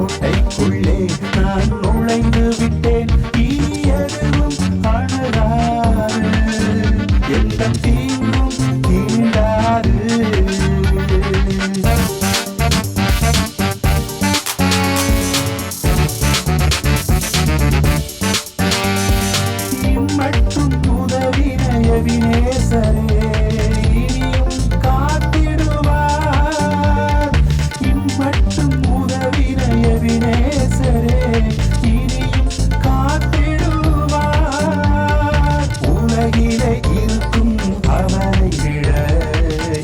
கோட்டைக்குள்ளே நான் நுழைந்து விட்டேன். இனி எதுவும் அணுகாது, எந்த தீங்கும் தீண்டாது. மட்டும் உதவின எபினேசரே, இனியும் காத்திடுவார். இம்மட்டும் உதவின எபினேசரே, இனியும் காத்திடுவார். உலகிலே இருக்கும் அவரை விட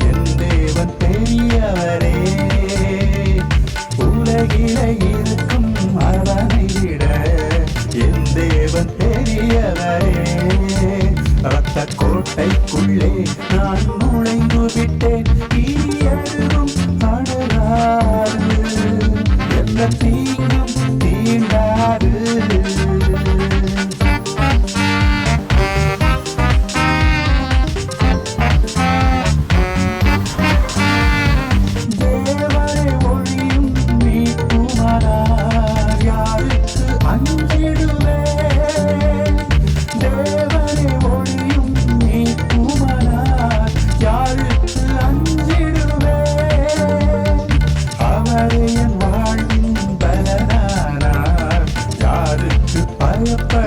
என் தேவன் பெரியவரே. உலகிலே இருக்கும் அவரை விட என் தேவன் பெரியவரே. ரத்த கோட்டைக்குள்ளே நான் நுழைந்து விட்டேன். இனி எதுவும் அணுகாது, எந்த தீங்கும் தீண்டாது. தேவனை ஒழியும் மீட்புமானார் யாருக்கு அஞ்சிடுவேன். தேவனை ஒழியும் மீட்புமானார் யாருக்கு அஞ்சிடுவேன். அவரே என் வாழ்வின் பலனானார் யாருக்கு பயப்பட